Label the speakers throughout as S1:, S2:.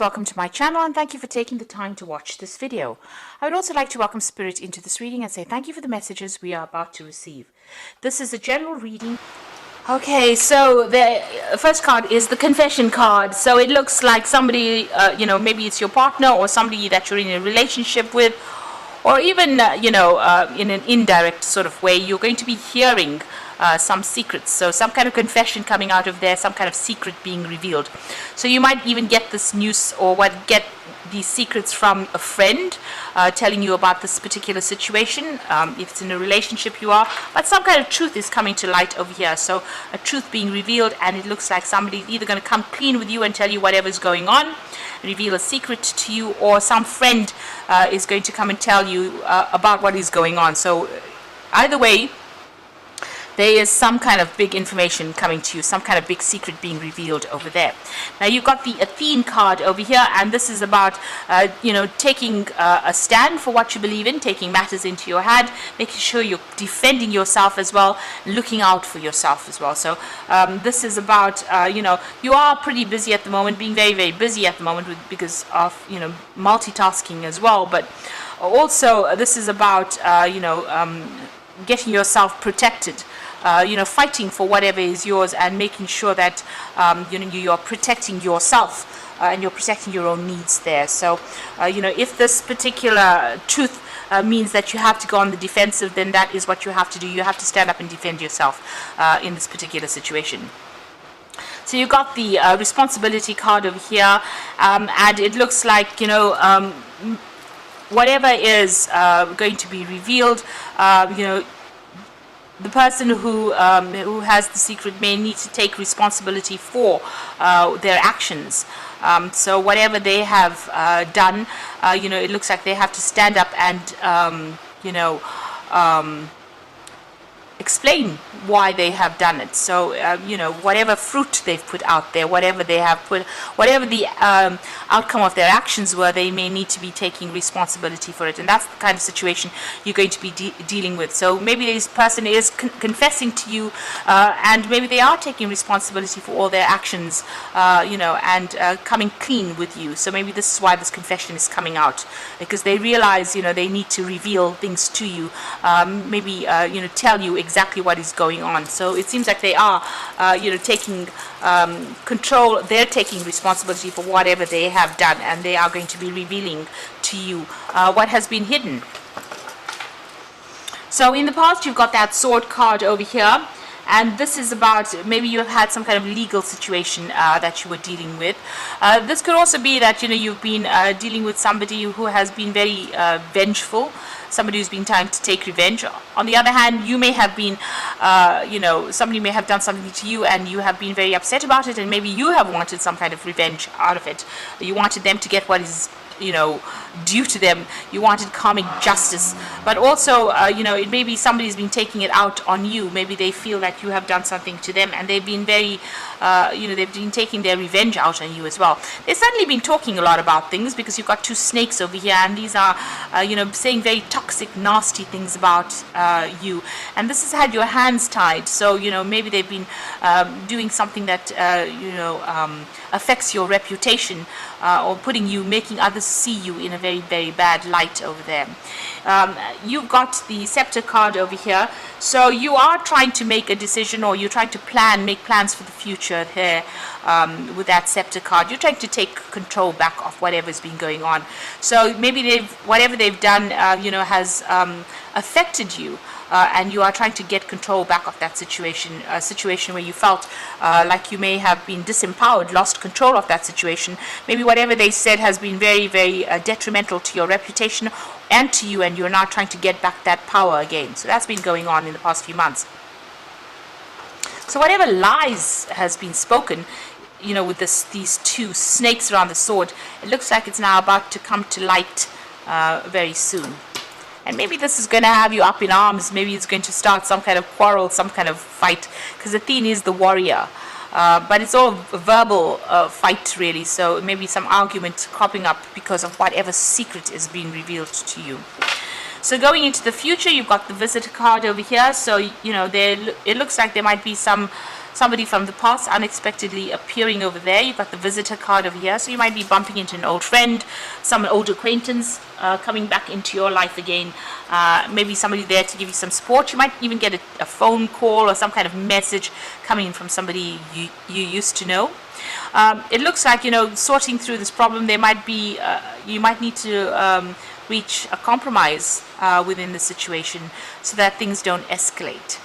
S1: Welcome to my channel and thank you for taking the time to watch this video. I would also like to welcome Spirit into this reading and say thank you for the messages we are about to receive. This is a general reading. Okay, so the first card is the confession card. So it looks like somebody, maybe it's your partner or somebody that you're in a relationship with, or even, in an indirect sort of way, you're going to be hearing some secrets. So some kind of confession coming out of there, some kind of secret being revealed. So you might even get this news or get these secrets from a friend telling you about this particular situation, if it's in a relationship you are, but some kind of truth is coming to light over here. So a truth being revealed, and it looks like somebody's either going to come clean with you and tell you whatever's going on, reveal a secret to you, or some friend is going to come and tell you about what is going on. So either way, there is some kind of big information coming to you, some kind of big secret being revealed over there. Now you've got the Athene card over here, and this is about, taking a stand for what you believe in, taking matters into your hand, making sure you're defending yourself as well, looking out for yourself as well. So this is about, you are pretty busy at the moment, being very, very busy at the moment because of, multitasking as well. But also this is about, getting yourself protected. Fighting for whatever is yours and making sure that you're protecting yourself and you're protecting your own needs there. So if this particular truth means that you have to go on the defensive, then that is what you have to do. You have to stand up and defend yourself in this particular situation. So you got the responsibility card over here, and it looks like whatever is going to be revealed, the person who has the secret may need to take responsibility for their actions. So whatever they have done, it looks like they have to stand up and, explain why they have done it. So whatever fruit they've put out there, whatever they have put, whatever the outcome of their actions were, they may need to be taking responsibility for it. And that's the kind of situation you're going to be dealing with. So maybe this person is confessing to you, and maybe they are taking responsibility for all their actions, and coming clean with you. So maybe this is why this confession is coming out, because they realize they need to reveal things to you, maybe tell you exactly what is going on. So it seems like they are taking control. They're taking responsibility for whatever they have done, and they are going to be revealing to you what has been hidden. So in the past, you've got that sword card over here, and this is about maybe you have had some kind of legal situation that you were dealing with. This could also be that you've been dealing with somebody who has been very vengeful, somebody who's been trying to take revenge. On the other hand, you may have been, somebody may have done something to you and you have been very upset about it, and maybe you have wanted some kind of revenge out of it. You wanted them to get what is due to them. You wanted karmic justice, but also it may be somebody's been taking it out on you. Maybe they feel that you have done something to them, and they've been very they've been taking their revenge out on you as well. They've certainly been talking a lot about things, because you've got two snakes over here, and these are saying very toxic, nasty things about you, and this has had your hands tied. So maybe they've been doing something that affects your reputation, or making others see you in a very, very bad light over there. You've got the scepter card over here, so you are trying to make a decision, or you're trying to make plans for the future here. With that scepter card, you're trying to take control back of whatever's been going on. So maybe whatever they've done has affected you, and you are trying to get control back of that situation, a situation where you felt like you may have been disempowered, lost control of that situation. Maybe whatever they said has been very, very detrimental to your reputation and to you, and you're now trying to get back that power again. So that's been going on in the past few months. So whatever lies has been spoken, with these two snakes around the sword, it looks like it's now about to come to light very soon. And maybe this is going to have you up in arms. Maybe it's going to start some kind of quarrel, some kind of fight, because Athene is the warrior. But it's all a verbal fight, really. So maybe some argument cropping up because of whatever secret is being revealed to you. So going into the future, you've got the visitor card over here. So it looks like there might be some somebody from the past unexpectedly appearing over there. You've got the visitor card over here, so you might be bumping into an old friend, some old acquaintance coming back into your life again. Maybe somebody there to give you some support. You might even get a phone call or some kind of message coming in from somebody you used to know. It looks like, sorting through this problem, there might be, you might need to reach a compromise within the situation so that things don't escalate.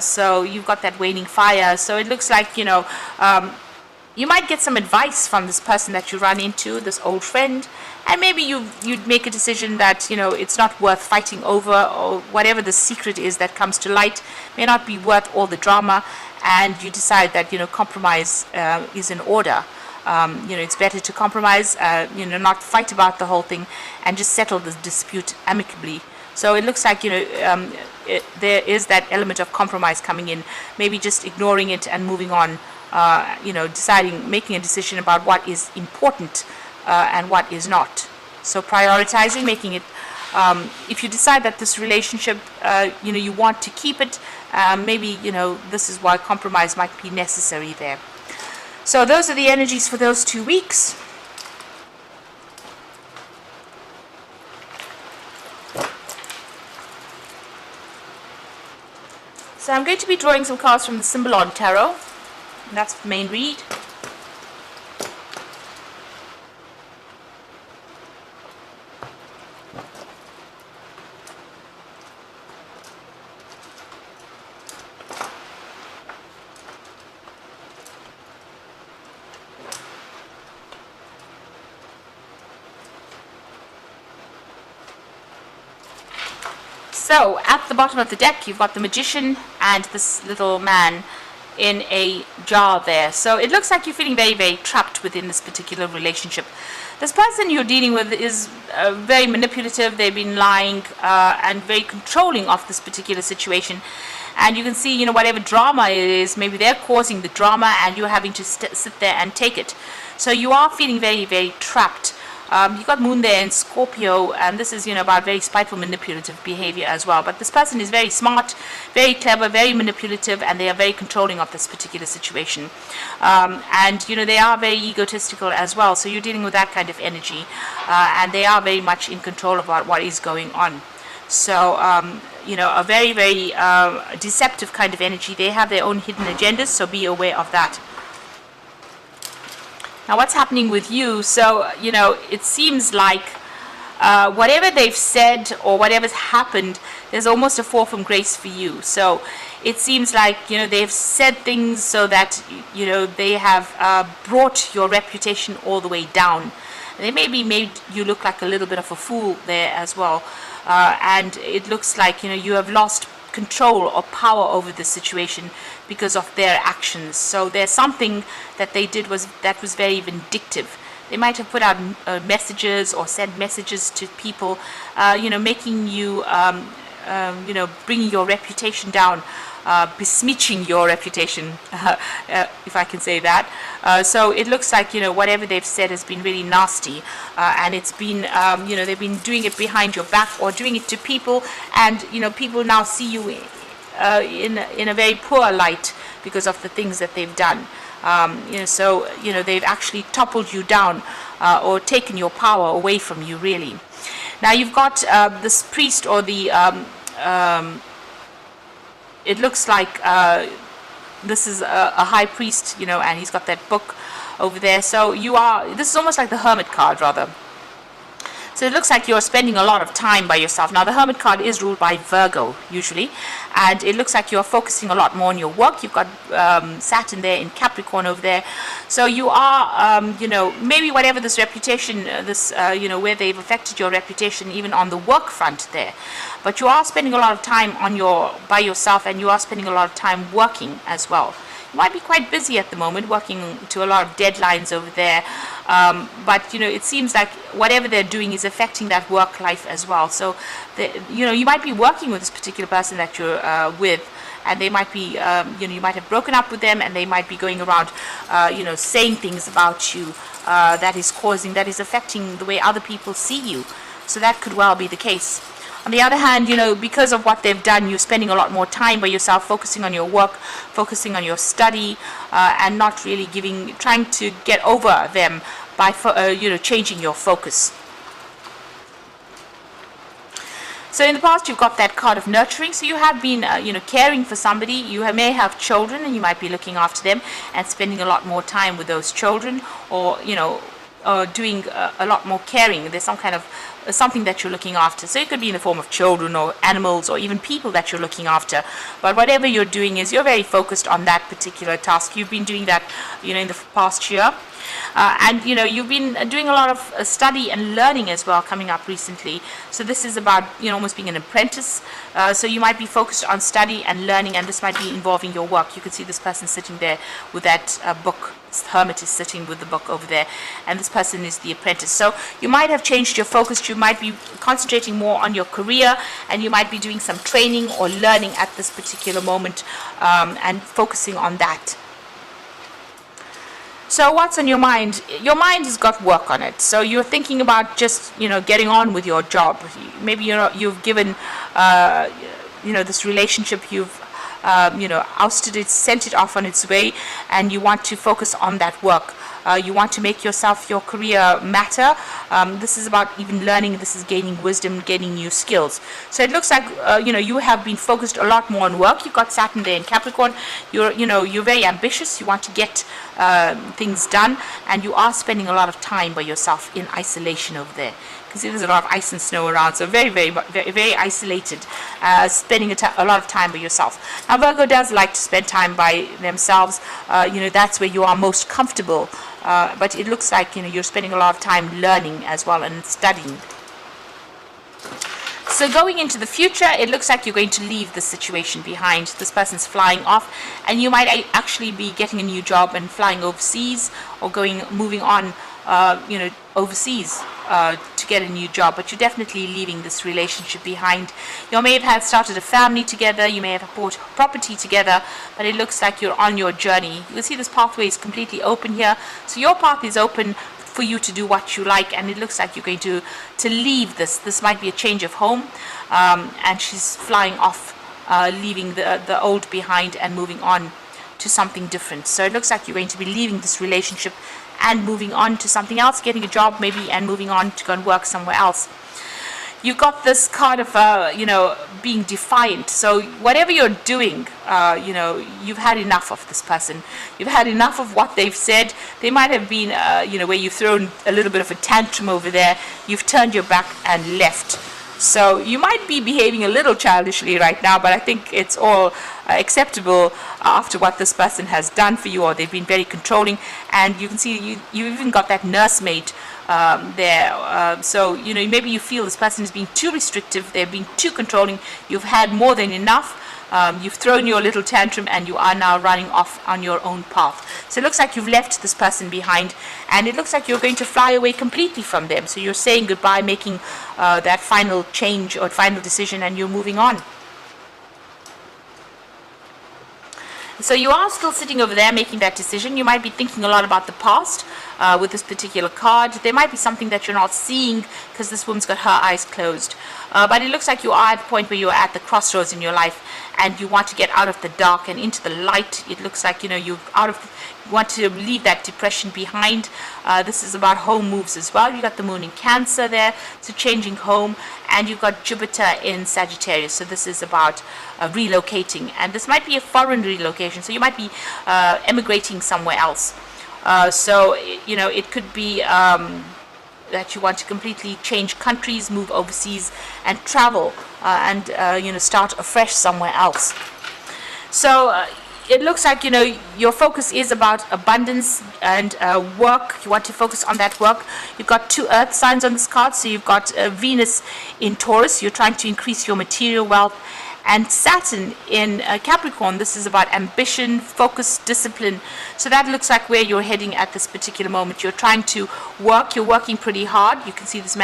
S1: So you've got that waning fire. So it looks like, you might get some advice from this person that you run into, this old friend, and maybe you'd make a decision that, it's not worth fighting over, or whatever the secret is that comes to light may not be worth all the drama, and you decide that, compromise is in order. It's better to compromise, not fight about the whole thing, and just settle the dispute amicably. So it looks like, there is that element of compromise coming in, maybe just ignoring it and moving on, making a decision about what is important and what is not. So prioritizing, making it, if you decide that this relationship, you want to keep it, maybe, this is why compromise might be necessary there. So those are the energies for those 2 weeks. So I'm going to be drawing some cards from the Symbolon Tarot, and that's the main read. So at the bottom of the deck, you've got the Magician and this little man in a jar there. So it looks like you're feeling very, very trapped within this particular relationship. This person you're dealing with is very manipulative. They've been lying and very controlling of this particular situation. And you can see, whatever drama it is, maybe they're causing the drama and you're having to sit there and take it. So you are feeling very, very trapped. You've got Moon there in Scorpio, and this is, about very spiteful, manipulative behavior as well. But this person is very smart, very clever, very manipulative, and they are very controlling of this particular situation. And, they are very egotistical as well. So you're dealing with that kind of energy, and they are very much in control about what is going on. So, a very, very deceptive kind of energy. They have their own hidden agendas, so be aware of that. Now, what's happening with you? So, it seems like whatever they've said or whatever's happened, there's almost a fall from grace for you. So it seems like, they've said things so that, they have brought your reputation all the way down. They maybe made you look like a little bit of a fool there as well. And it looks like, you have lost control or power over the situation because of their actions. So there's something that they did that was very vindictive. They might have put out messages or sent messages to people, making you, bringing your reputation down, besmirching your reputation, if I can say that. So it looks like, whatever they've said has been really nasty, and it's been, they've been doing it behind your back or doing it to people, and, people now see you in a very poor light because of the things that they've done. So, they've actually toppled you down or taken your power away from you, really. Now, you've got this priest or the, it looks like this is a high priest, and he's got that book over there. So this is almost like the Hermit card, rather. So it looks like you're spending a lot of time by yourself. Now, the Hermit card is ruled by Virgo, usually. And it looks like you're focusing a lot more on your work. You've got Saturn there in Capricorn over there. So you are, maybe whatever this reputation, where they've affected your reputation, even on the work front there. But you are spending a lot of time by yourself, and you are spending a lot of time working as well. You might be quite busy at the moment, working to a lot of deadlines over there. But, it seems like whatever they're doing is affecting that work life as well. So, you might be working with this particular person that you're with, and they might be, you might have broken up with them, and they might be going around, saying things about you that is affecting the way other people see you. So that could well be the case. On the other hand, because of what they've done, you're spending a lot more time by yourself, focusing on your work, focusing on your study, and not really trying to get over them by, changing your focus. So in the past, you've got that card of nurturing. So you have been, caring for somebody. You may have children, and you might be looking after them and spending a lot more time with those children, or doing a lot more caring. There's some kind of something that you're looking after. So it could be in the form of children or animals or even people that you're looking after. But whatever you're doing is you're very focused on that particular task. You've been doing that, in the past year. And you've been doing a lot of study and learning as well coming up recently. So this is about almost being an apprentice. So you might be focused on study and learning, and this might be involving your work. You can see this person sitting there with that book. This hermit is sitting with the book over there, and this person is the apprentice. So you might have changed your focus. You might be concentrating more on your career, and you might be doing some training or learning at this particular moment, and focusing on that. So what's on your mind? Your mind has got work on it. So you're thinking about just, getting on with your job. Maybe you've given, this relationship, you've, ousted it, sent it off on its way, and you want to focus on that work. You want to make your career matter. This is about even learning. This is gaining wisdom, gaining new skills. So it looks like, you have been focused a lot more on work. You've got Saturn there in Capricorn. You're very ambitious. You want to get things done, and you are spending a lot of time by yourself in isolation over there. You can see there's a lot of ice and snow around, so very, very, very, very isolated, spending a lot of time by yourself. Now, Virgo does like to spend time by themselves. That's where you are most comfortable. But it looks like you're spending a lot of time learning as well and studying. So going into the future, it looks like you're going to leave this situation behind. This person's flying off, and you might actually be getting a new job and flying overseas, or moving on, overseas to get a new job. But you're definitely leaving this relationship behind. You may have started a family together. You may have bought property together, but it looks like you're on your journey. You can see this pathway is completely open here. So your path is open for you to do what you like, and it looks like you're going to leave this. This might be a change of home, and she's flying off, leaving the old behind and moving on to something different. So it looks like you're going to be leaving this relationship and moving on to something else, getting a job maybe, and moving on to go and work somewhere else. You've got this card of, being defiant. So whatever you're doing, you've had enough of this person. You've had enough of what they've said. They might have been, where you've thrown a little bit of a tantrum over there. You've turned your back and left. So you might be behaving a little childishly right now, but I think it's all acceptable after what this person has done for you, or they've been very controlling. And you can see you even got that nursemaid there. So maybe you feel this person is being too restrictive. They're being too controlling. You've had more than enough. You've thrown your little tantrum, and you are now running off on your own path. So it looks like you've left this person behind, and it looks like you're going to fly away completely from them. So you're saying goodbye, making that final change or final decision, and you're moving on. So you are still sitting over there making that decision. You might be thinking a lot about the past with this particular card. There might be something that you're not seeing because this woman's got her eyes closed. But it looks like you are at the point where you're at the crossroads in your life, and you want to get out of the dark and into the light. It looks like you want to leave that depression behind. This is about home moves as well. You got the moon in Cancer there, so changing home, and you've got Jupiter in Sagittarius. So this is about relocating, and this might be a foreign relocation. So you might be emigrating somewhere else. It could be that you want to completely change countries, move overseas, and travel, and start afresh somewhere else. So it looks like your focus is about abundance and work. You want to focus on that work. You've got 2 earth signs on this card. So you've got Venus in Taurus. You're trying to increase your material wealth. And Saturn in Capricorn, this is about ambition, focus, discipline. So that looks like where you're heading at this particular moment. You're trying to work. You're working pretty hard. You can see this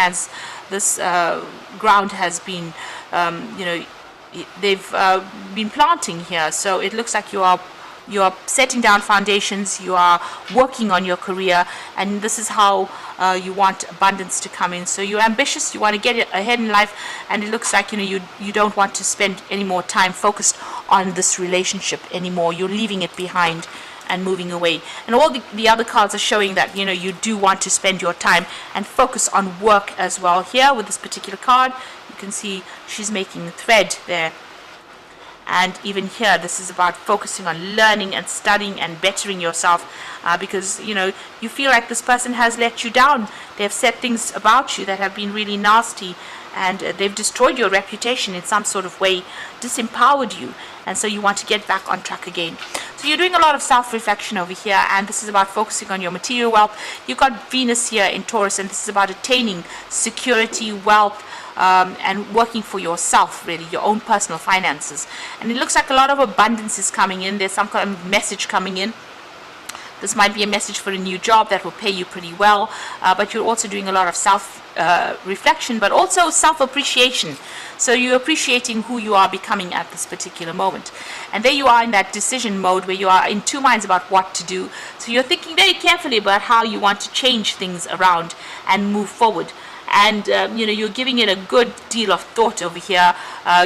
S1: ground has been, they've been planting here. So it looks like you are setting down foundations. You are working on your career, and this is how you want abundance to come in. So you're ambitious, you want to get ahead in life, and it looks like you don't want to spend any more time focused on this relationship anymore. You're leaving it behind and moving away. And all the other cards are showing that you do want to spend your time and focus on work as well. Here with this particular card, you can see she's making thread there. And even here, this is about focusing on learning and studying and bettering yourself, because you feel like this person has let you down. They have said things about you that have been really nasty, and they've destroyed your reputation in some sort of way, disempowered you, and so you want to get back on track again. So you're doing a lot of self-reflection over here, and this is about focusing on your material wealth. You've got Venus here in Taurus, and this is about attaining security, wealth, and working for yourself, really, your own personal finances. And it looks like a lot of abundance is coming in. There's some kind of message coming in. This might be a message for a new job that will pay you pretty well, but you're also doing a lot of self-reflection, but also self-appreciation. So you're appreciating who you are becoming at this particular moment. And there you are in that decision mode where you are in two minds about what to do. So you're thinking very carefully about how you want to change things around and move forward. And you're giving it a good deal of thought over here.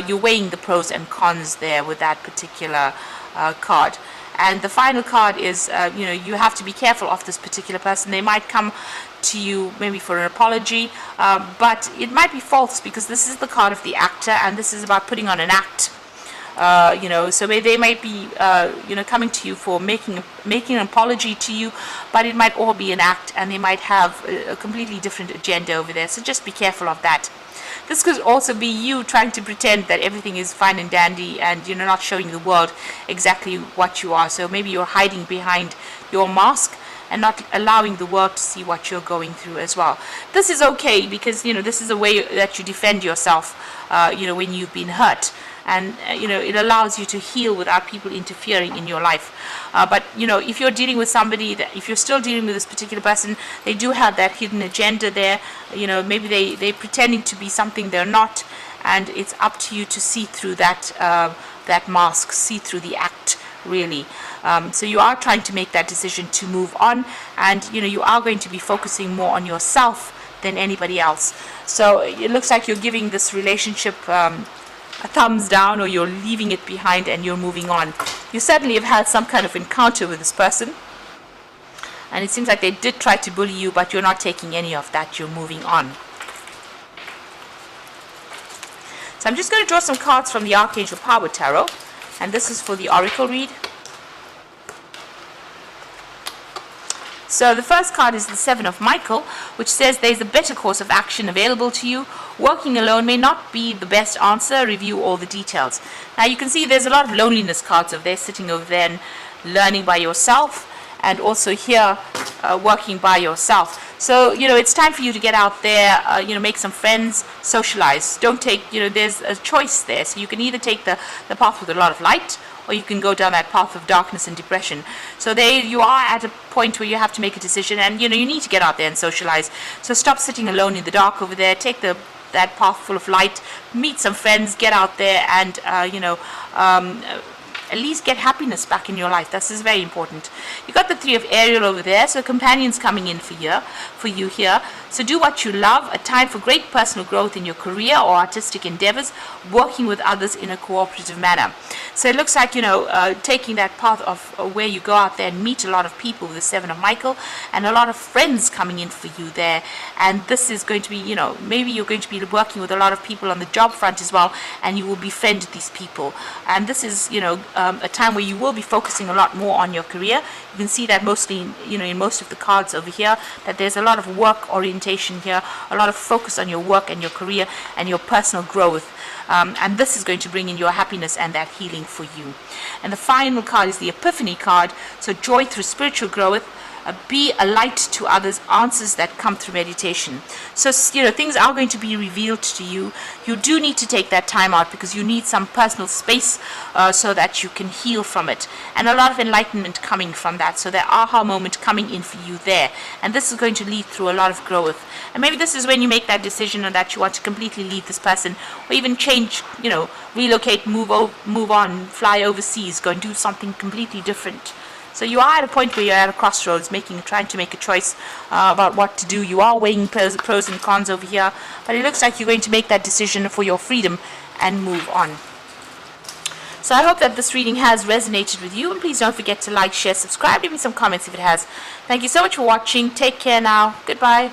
S1: You're weighing the pros and cons there with that particular card. And the final card is, you have to be careful of this particular person. They might come to you maybe for an apology, but it might be false, because this is the card of the actor, and this is about putting on an act. So they might be, coming to you for making an apology to you, but it might all be an act, and they might have a completely different agenda over there. So just be careful of that. This could also be you trying to pretend that everything is fine and dandy, and you're not showing the world exactly what you are. So maybe you're hiding behind your mask and not allowing the world to see what you're going through as well. This is okay, because this is a way that you defend yourself when you've been hurt. And it allows you to heal without people interfering in your life. But if you're dealing with somebody, if you're still dealing with this particular person, they do have that hidden agenda there. Maybe they're pretending to be something they're not, and it's up to you to see through that mask, see through the act, really. So you are trying to make that decision to move on, and you are going to be focusing more on yourself than anybody else. So it looks like you're giving this relationship a thumbs down, or you're leaving it behind and you're moving on. You certainly have had some kind of encounter with this person, and it seems like they did try to bully you, but you're not taking any of that. You're moving on. So I'm just going to draw some cards from the Archangel Power Tarot, and this is for the Oracle read. So the first card is the Seven of Michael, which says there's a better course of action available to you. Working alone may not be the best answer. Review all the details. Now you can see there's a lot of loneliness cards over there, sitting over there and learning by yourself, and also here working by yourself. So it's time for you to get out there, make some friends, socialize. Don't take, there's a choice there. So you can either take the path with a lot of light, or you can go down that path of darkness and depression. So there you are at a point where you have to make a decision, and you need to get out there and socialize. So stop sitting alone in the dark over there. Take that path full of light, meet some friends, get out there, and at least get happiness back in your life. This is very important. You got the Three of Ariel over there, so companions coming in for you here. So do what you love. A time for great personal growth in your career or artistic endeavors, working with others in a cooperative manner. So it looks like taking that path of where you go out there and meet a lot of people with the Seven of Michael, and a lot of friends coming in for you there. And this is going to be, maybe you're going to be working with a lot of people on the job front as well, and you will befriend these people. And this is a time where you will be focusing a lot more on your career. You can see that mostly in most of the cards over here, that there's a lot of work orientation here, a lot of focus on your work and your career and your personal growth. And this is going to bring in your happiness and that healing for you. And the final card is the Epiphany card. So joy through spiritual growth. Be a light to others, answers that come through meditation. So things are going to be revealed to you. You do need to take that time out, because you need some personal space so that you can heal from it, and a lot of enlightenment coming from that. So there aha moment coming in for you there, and this is going to lead through a lot of growth. And maybe this is when you make that decision that you want to completely leave this person, or even change, relocate, move on, fly overseas, go and do something completely different. So you are at a point where you're at a crossroads, trying to make a choice about what to do. You are weighing pros and cons over here, but it looks like you're going to make that decision for your freedom and move on. So I hope that this reading has resonated with you, and please don't forget to like, share, subscribe, leave me some comments if it has. Thank you so much for watching. Take care now. Goodbye.